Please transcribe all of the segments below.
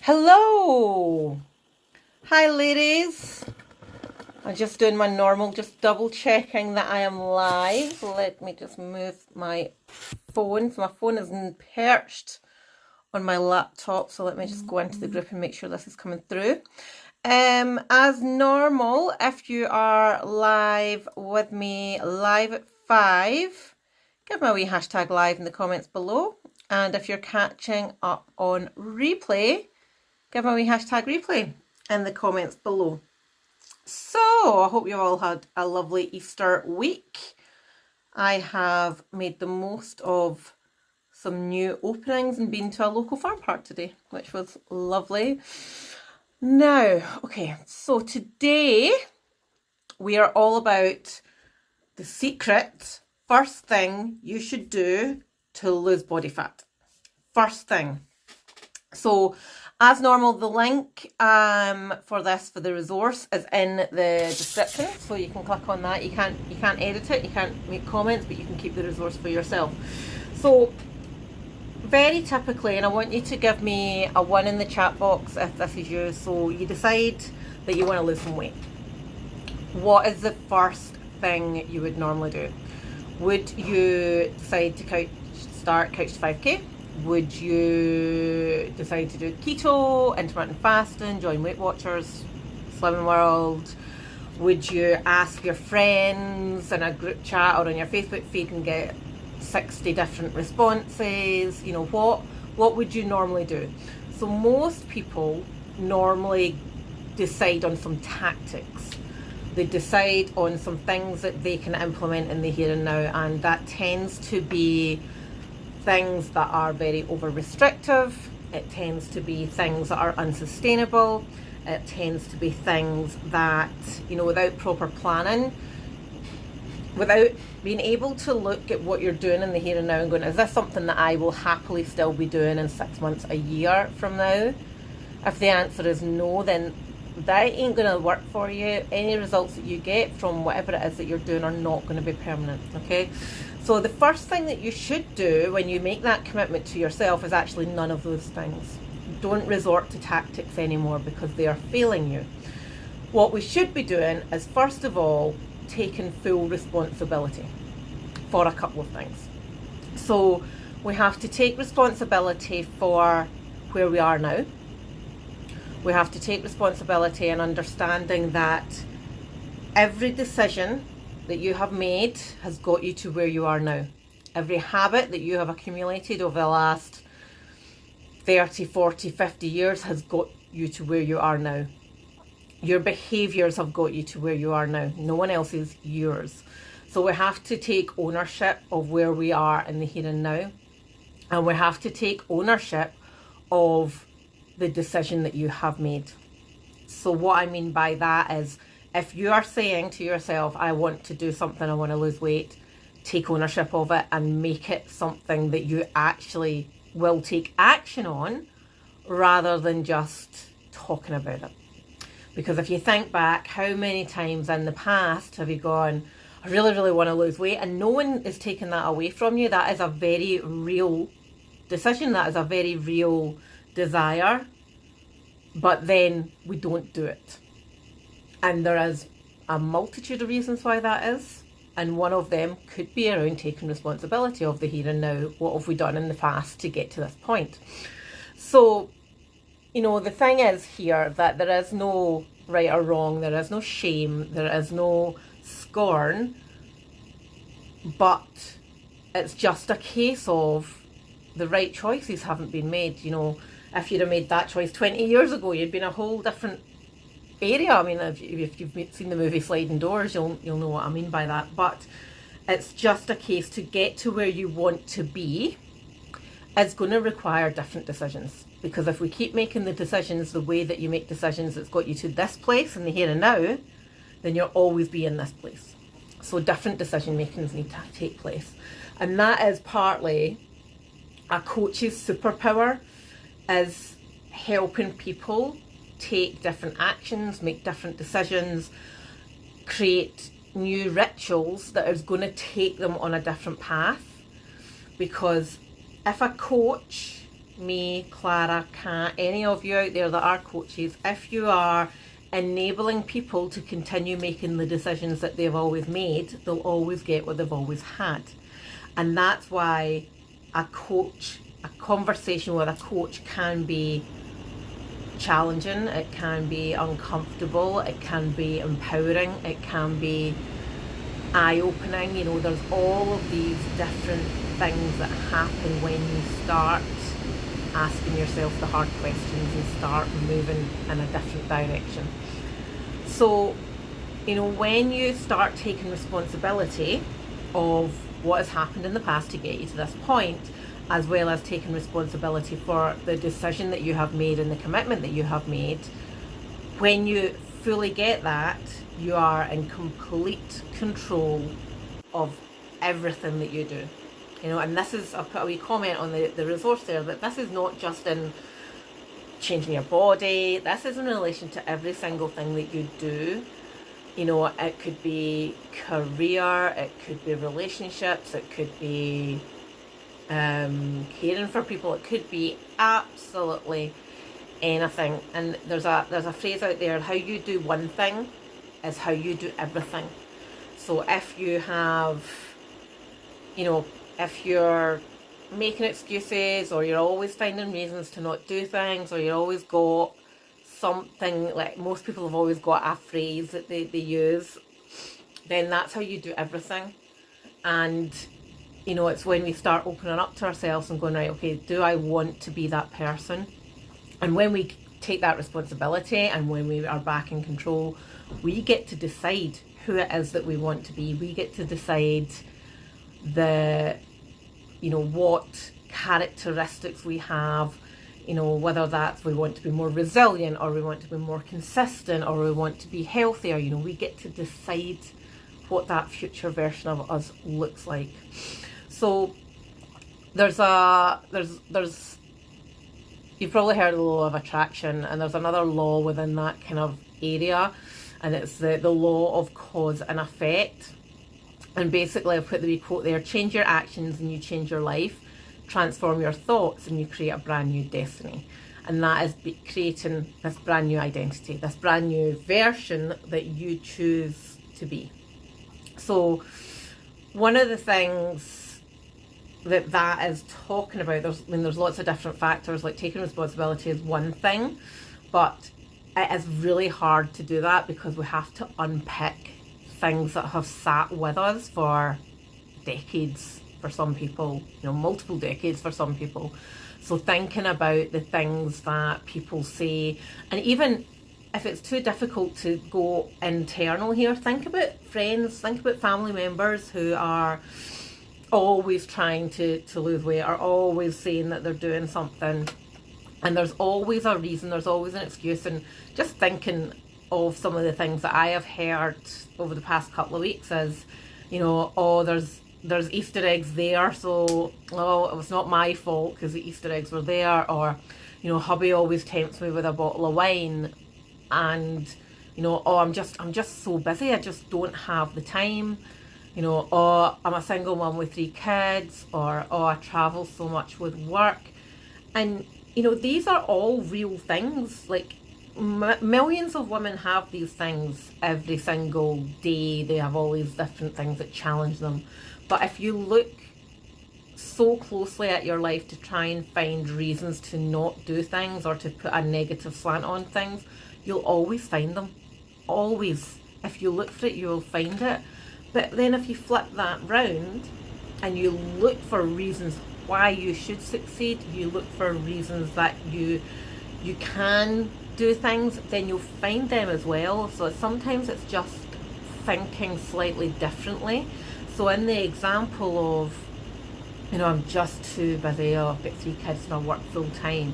Hello! Hi ladies! I'm just doing my normal, just double checking that I am live. Let me just move my phone. So my phone is perched on my laptop, so let me just go into the group and make sure this is coming through. As normal, if you are live with me live at 5, give me a wee hashtag live in the comments below. And if you're catching up on replay, give me a wee hashtag replay in the comments below. So, I hope you all had a lovely Easter week. I have made the most of some new openings and been to a local farm park today, which was lovely. Now, okay, so today we are all about the secret first thing you should do to lose body fat. First thing. So, as normal, the link for the resource is in the description, so you can click on that. You can't edit it, you can't make comments, but you can keep the resource for yourself. So, very typically, and I want you to give me a 1 in the chat box if this is you. So, you decide that you want to lose some weight. What is the first thing you would normally do? Would you decide to start Couch to 5K? Would you decide to do keto, intermittent fasting, join Weight Watchers, Slimming World? Would you ask your friends in a group chat or on your Facebook feed and get 60 different responses? You know, what would you normally do? So most people normally decide on some tactics. They decide on some things that they can implement in the here and now, and that tends to be things that are very over restrictive. It tends to be things that are unsustainable. It tends to be things that, you know, without proper planning, without being able to look at what you're doing in the here and now and going, is this something that I will happily still be doing in 6 months, a year from now? If the answer is no, then that ain't going to work for you. Any results that you get from whatever it is that you're doing are not going to be permanent, okay? So the first thing that you should do when you make that commitment to yourself is actually none of those things. Don't resort to tactics anymore because they are failing you. What we should be doing is, first of all, taking full responsibility for a couple of things. So we have to take responsibility for where we are now. We have to take responsibility and understanding that every decision that you have made has got you to where you are now. Every habit that you have accumulated over the last 30, 40, 50 years has got you to where you are now. Your behaviours have got you to where you are now. No one else's, yours. So we have to take ownership of where we are in the here and now. And we have to take ownership of the decision that you have made. So what I mean by that is, if you are saying to yourself, I want to do something, I want to lose weight, take ownership of it and make it something that you actually will take action on rather than just talking about it. Because if you think back, how many times in the past have you gone, I really, really want to lose weight, and no one is taking that away from you. That is a very real decision. That is a very real desire. But then we don't do it. And there is a multitude of reasons why that is. And one of them could be around taking responsibility of the here and now. What have we done in the past to get to this point? So, you know, the thing is here that there is no right or wrong. There is no shame. There is no scorn. But it's just a case of the right choices haven't been made. You know, if you'd have made that choice 20 years ago, you'd be in a whole different area. I mean, if you've seen the movie Sliding Doors, you'll know what I mean by that. But it's just a case to get to where you want to be is going to require different decisions. Because if we keep making the decisions the way that you make decisions that's got you to this place in the here and now, then you'll always be in this place. So different decision makings need to take place. And that is partly a coach's superpower, is helping people take different actions, make different decisions, create new rituals that is going to take them on a different path. Because if a coach me, Clara, Kat, any of you out there that are coaches, if you are enabling people to continue making the decisions that they've always made, they'll always get what they've always had. And that's why a conversation with a coach can be challenging, it can be uncomfortable, it can be empowering, it can be eye-opening. You know, there's all of these different things that happen when you start asking yourself the hard questions and start moving in a different direction. So, you know, when you start taking responsibility of what has happened in the past to get you to this point, as well as taking responsibility for the decision that you have made and the commitment that you have made, when you fully get that, you are in complete control of everything that you do. You know, and this is, I'll put a wee comment on the resource there, that this is not just in changing your body, this is in relation to every single thing that you do. You know, it could be career, it could be relationships, it could be caring for people, it could be absolutely anything. And there's a phrase out there, how you do one thing is how you do everything. So if you have, you know, if you're making excuses, or you're always finding reasons to not do things, or you always got something, like most people have always got a phrase that they use, then that's how you do everything. And you know, it's when we start opening up to ourselves and going, right, okay, do I want to be that person? And when we take that responsibility and when we are back in control, we get to decide who it is that we want to be. We get to decide you know, what characteristics we have, you know, whether that's we want to be more resilient, or we want to be more consistent, or we want to be healthier. You know, we get to decide what that future version of us looks like. So there's you've probably heard of the law of attraction, and there's another law within that kind of area, and it's the law of cause and effect. And basically, I've put the wee quote there: change your actions and you change your life, transform your thoughts and you create a brand new destiny. And that is creating this brand new identity, this brand new version that you choose to be. So one of the things that is talking about, there's lots of different factors, like taking responsibility is one thing, but it is really hard to do that because we have to unpick things that have sat with us for decades for some people, you know, multiple decades for some people. So thinking about the things that people say, and even if it's too difficult to go internal here, think about friends, think about family members who are always trying to lose weight, are always saying that they're doing something, and there's always a reason, there's always an excuse. And just thinking of some of the things that I have heard over the past couple of weeks is, you know, oh, there's Easter eggs there, so oh, it was not my fault because the Easter eggs were there. Or, you know, hubby always tempts me with a bottle of wine, and, you know, oh, I'm just so busy, I just don't have the time. You know, oh, I'm a single mum with 3 kids, or oh, I travel so much with work. And, you know, these are all real things. Like, millions of women have these things every single day. They have all these different things that challenge them. But if you look so closely at your life to try and find reasons to not do things or to put a negative slant on things, you'll always find them. Always. If you look for it, you will find it. But then if you flip that round and you look for reasons why you should succeed, you look for reasons that you can do things, then you'll find them as well. So sometimes it's just thinking slightly differently. So in the example of, you know, I'm just too busy, oh, I've got 3 kids and I work full time.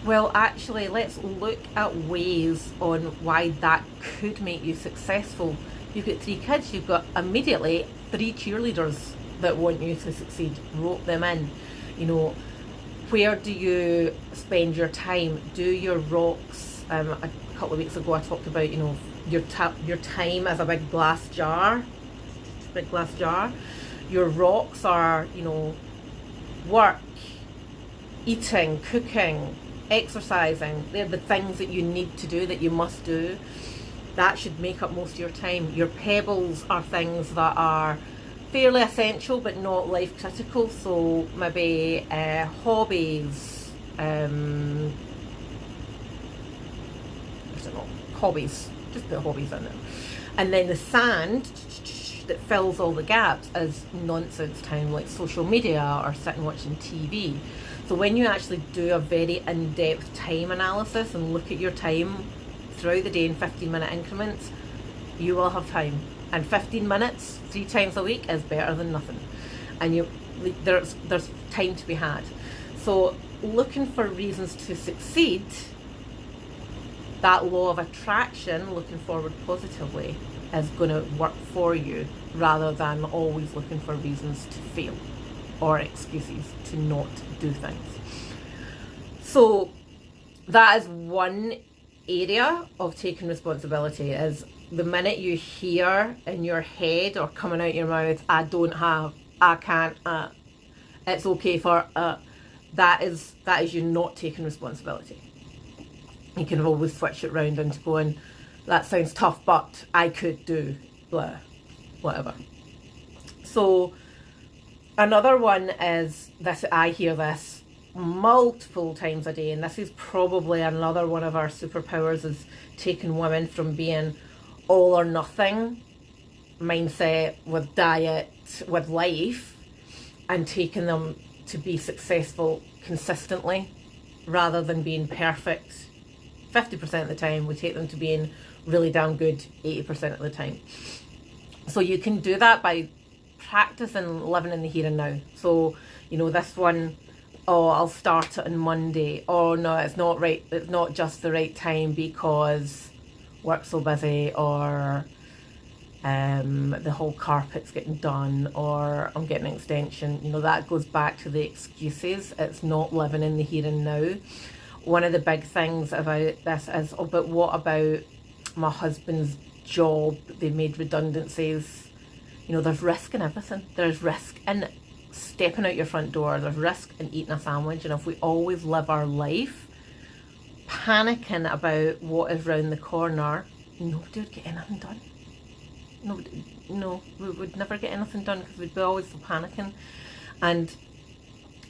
Well, actually, let's look at ways on why that could make you successful. You've got 3 kids, you've got immediately 3 cheerleaders that want you to succeed. Rope them in. You know, where do you spend your time? Do your rocks. A couple of weeks ago I talked about, you know, your time as a big glass jar. Your rocks are, you know, work, eating, cooking, exercising, they're the things that you need to do, that you must do. That should make up most of your time. Your pebbles are things that are fairly essential but not life critical. So maybe hobbies, I don't know, hobbies, just put hobbies in it. And then the sand that fills all the gaps is nonsense time, like social media or sitting watching TV. So when you actually do a very in-depth time analysis and look at your time throughout the day in 15-minute increments, you will have time. And 15 minutes 3 times a week is better than nothing. And there's time to be had. So looking for reasons to succeed, that law of attraction, looking forward positively, is going to work for you, rather than always looking for reasons to fail or excuses to not do things. So that is one area of taking responsibility. Is the minute you hear in your head or coming out your mouth, I don't have, I can't, it's okay for, that is you not taking responsibility. You can always switch it round into going, that sounds tough, but I could do, blah, whatever. So another one is this, I hear this multiple times a day, and this is probably another one of our superpowers, is taking women from being all or nothing mindset with diet, with life, and taking them to be successful consistently, rather than being perfect 50% of the time. We take them to being really damn good 80% of the time. So you can do that by practicing living in the here and now. So, you know, this one, oh, I'll start it on Monday. Oh no, it's not right, it's not just the right time because work's so busy, or the whole carpet's getting done, or I'm getting an extension. You know, that goes back to the excuses. It's not living in the here and now. One of the big things about this is, oh, but what about my husband's job? They made redundancies. You know, there's risk in everything. There's risk in stepping out your front door. There's risk in eating a sandwich. And if we always live our life panicking about what is round the corner, nobody would get anything done. No, we would never get anything done, because we'd be always panicking. And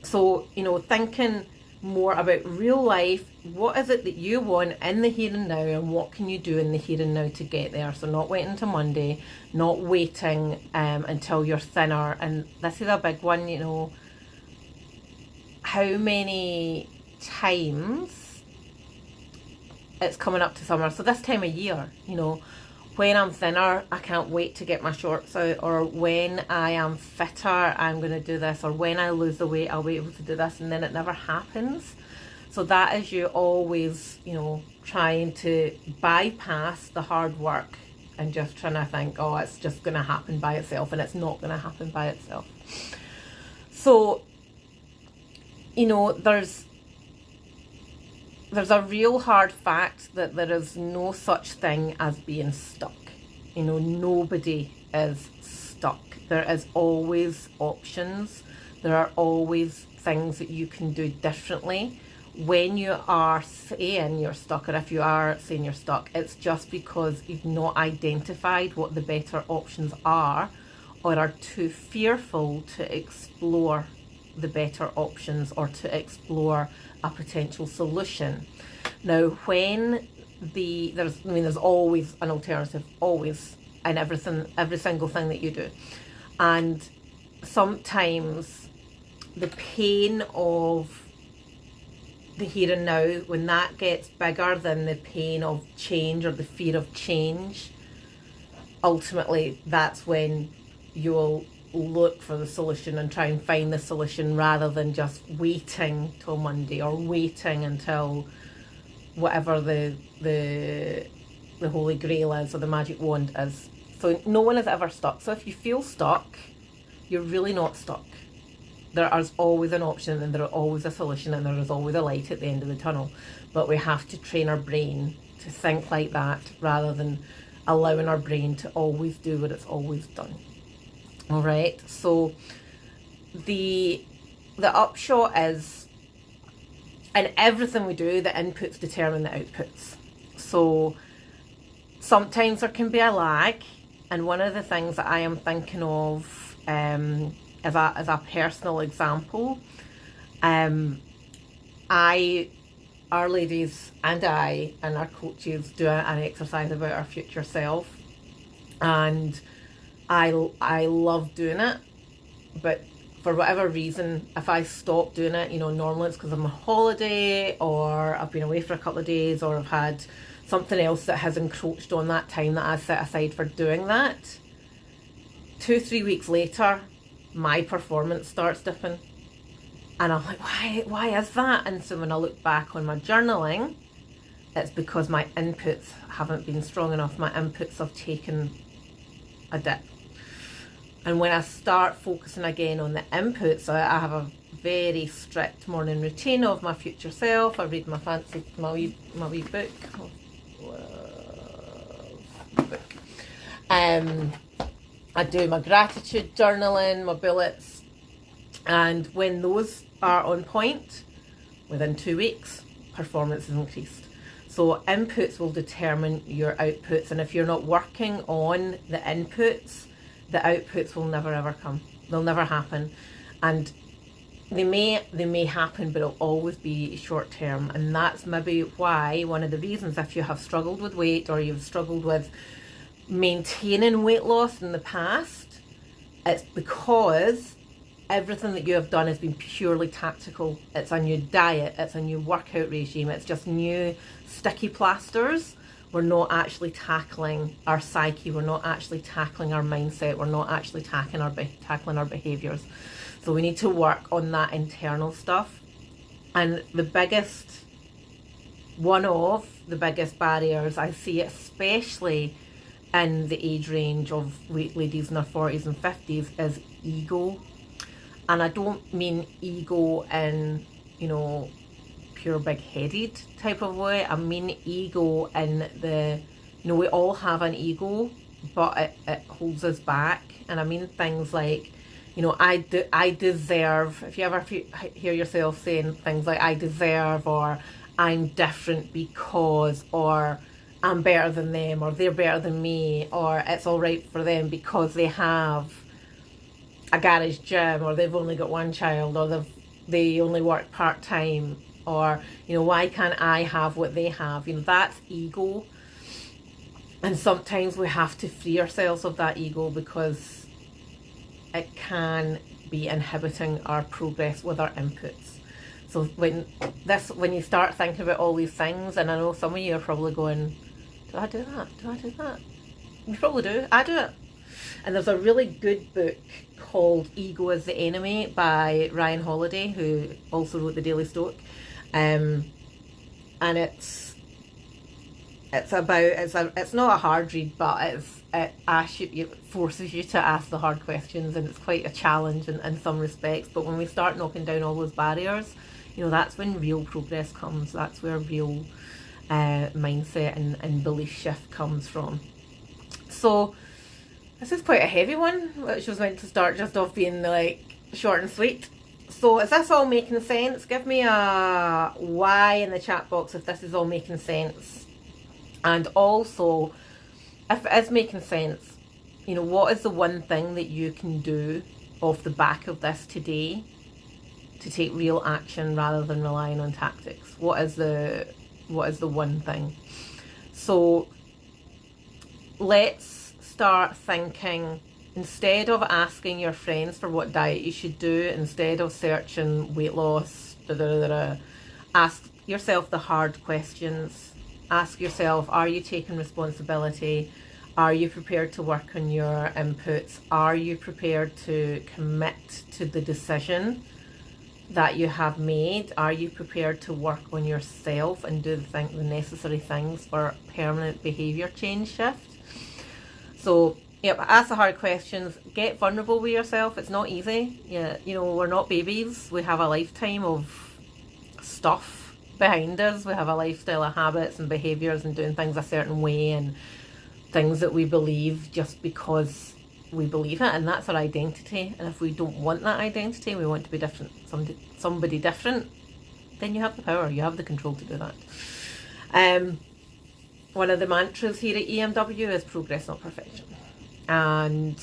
so, you know, thinking more about real life, what is it that you want in the here and now, and what can you do in the here and now to get there? So not waiting until Monday, not waiting until you're thinner. And this is a big one, you know, how many times it's coming up to summer. So this time of year, you know, when I'm thinner, I can't wait to get my shorts out, or when I am fitter, I'm going to do this, or when I lose the weight, I'll be able to do this, and then it never happens. So that is you always, you know, trying to bypass the hard work and just trying to think, oh, it's just going to happen by itself, and it's not going to happen by itself. So, you know, there's a real hard fact that there is no such thing as being stuck. You know, nobody is stuck. There is always options. There are always things that you can do differently. When you are saying you're stuck, or if you are saying you're stuck, it's just because you've not identified what the better options are, or are too fearful to explore the better options, or to explore a potential solution. Now, when there's always an alternative, always, in every single thing that you do. And sometimes the pain of the here and now, when that gets bigger than the pain of change, or the fear of change, ultimately that's when you'll look for the solution and try and find the solution, rather than just waiting till Monday, or waiting until whatever the holy grail is, or the magic wand is. So no one is ever stuck. So if you feel stuck, you're really not stuck. There is always an option, and there is always a solution, and there is always a light at the end of the tunnel. But we have to train our brain to think like that, rather than allowing our brain to always do what it's always done. All right, so the upshot is, in everything we do, the inputs determine the outputs. So sometimes there can be a lag, and one of the things that I am thinking of as a personal example, our ladies and our coaches do an exercise about our future self, and I love doing it, but for whatever reason, if I stop doing it, normally it's because I'm on holiday, or I've been away for a couple of days, or I've had something else that has encroached on that time that I set aside for doing that. 2-3 weeks later, my performance starts dipping. And I'm like, why is that? And so when I look back on my journaling, it's because my inputs haven't been strong enough. My inputs have taken a dip. And when I start focusing again on the inputs, I have a very strict morning routine of my future self. I read my wee book. I do my gratitude journaling, my bullets, and when those are on point, within 2 weeks, performance is increased. So inputs will determine your outputs, and if you're not working on the inputs, the outputs will never ever come. They'll never happen, and they may happen, but it'll always be short term. And that's maybe why, one of the reasons, if you have struggled with weight, or you've struggled with maintaining weight loss in the past, it's because everything that you have done has been purely tactical. It's a new diet, it's a new workout regime, it's just new sticky plasters. We're not actually tackling our psyche, we're not actually tackling our mindset, we're not actually tackling our behaviours. So we need to work on that internal stuff. And one of the biggest barriers I see, especially in the age range of ladies in their 40s and 50s, is ego. And I don't mean ego in, pure big-headed type of way. I mean ego in the, we all have an ego, but it holds us back. And I mean things like, I deserve, if you ever hear yourself saying things like I deserve, or I'm different because, or I'm better than them, or they're better than me, or it's all right for them because they have a garage gym, or they've only got one child, or they only work part-time, or why can't I have what they have? That's ego. And sometimes we have to free ourselves of that ego, because it can be inhibiting our progress with our inputs. So when you start thinking about all these things, and I know some of you are probably going, do I do that? You probably do. I do it. And there's a really good book called Ego is the Enemy by Ryan Holiday, who also wrote The Daily Stoic. And it's not a hard read, but it forces you to ask the hard questions, and it's quite a challenge in some respects. But when we start knocking down all those barriers, that's when real progress comes. That's where real mindset and belief shift comes from. So this is quite a heavy one, which was meant to start just off being like short and sweet. So is this all making sense? Give me a why in the chat box if this is all making sense. And also, if it is making sense, what is the one thing that you can do off the back of this today to take real action rather than relying on tactics? What is the one thing? So let's start thinking, instead of asking your friends for what diet you should do, instead of searching weight loss, ask yourself the hard questions. Ask yourself, are you taking responsibility? Are you prepared to work on your inputs? Are you prepared to commit to the decision that you have made? Are you prepared to work on yourself and do the necessary things for permanent behaviour change shift? So, ask the hard questions. Get vulnerable with yourself. It's not easy. We're not babies. We have a lifetime of stuff behind us. We have a lifestyle of habits and behaviours and doing things a certain way, and things that we believe just because we believe it, and that's our identity. And if we don't want that identity, we want to be different, somebody different, then you have the power, you have the control to do that. One of the mantras here at EMW is progress, not perfection. And,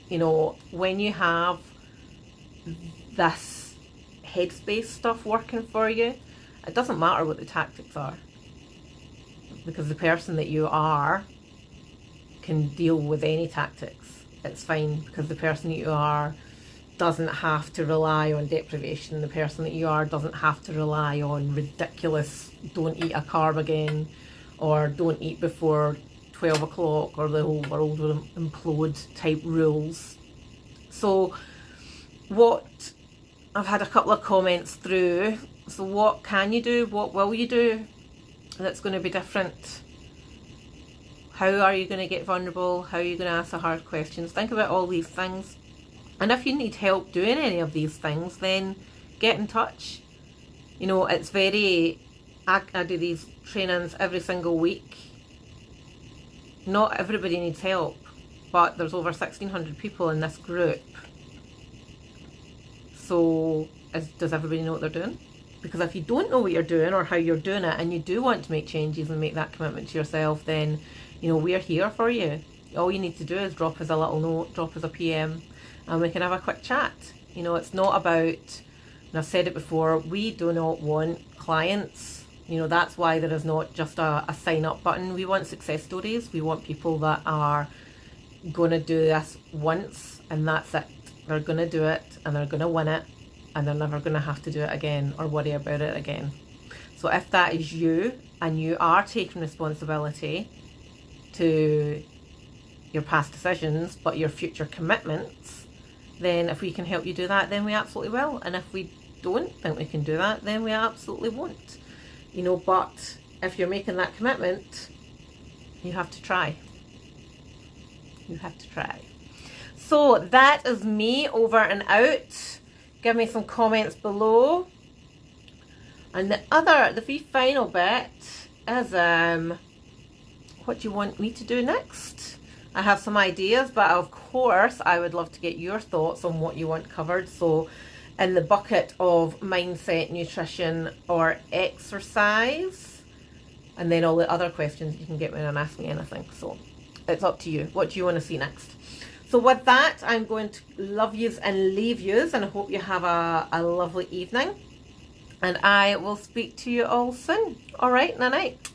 you know, when you have this headspace stuff working for you, it doesn't matter what the tactics are, because the person that you are can deal with any tactics. It's fine, because the person that you are doesn't have to rely on deprivation. The person that you are doesn't have to rely on ridiculous don't eat a carb again, or don't eat before 12 o'clock, or the whole world will implode type rules. So what, I've had a couple of comments through, so what can you do, what will you do that's going to be different? How are you going to get vulnerable? How are you going to ask the hard questions? Think about all these things. And if you need help doing any of these things, then get in touch. You know, it's very, I do these trainings every single week. Not everybody needs help, but there's over 1,600 people in this group. So does everybody know what they're doing? Because if you don't know what you're doing or how you're doing it, and you do want to make changes and make that commitment to yourself, then, you know, we're here for you. All you need to do is drop us a little note, drop us a PM, and we can have a quick chat. You know, it's not about, and I've said it before, we do not want clients. You know, that's why there is not just a sign up button. We want success stories. We want people that are going to do this once and that's it. They're going to do it and they're going to win it, and they're never going to have to do it again or worry about it again. So if that is you, and you are taking responsibility to your past decisions but your future commitments, then if we can help you do that, then we absolutely will. And if we don't think we can do that, then we absolutely won't. You know, but if you're making that commitment, you have to try. You have to try. So that is me over and out. Give me some comments below. And the final bit is what do you want me to do next? I have some ideas, but of course I would love to get your thoughts on what you want covered. So in the bucket of mindset, nutrition, or exercise, and then all the other questions you can get me and ask me anything. So it's up to you. What do you want to see next? So with that, I'm going to love yous and leave yous, and I hope you have a lovely evening. And I will speak to you all soon. All right, night night.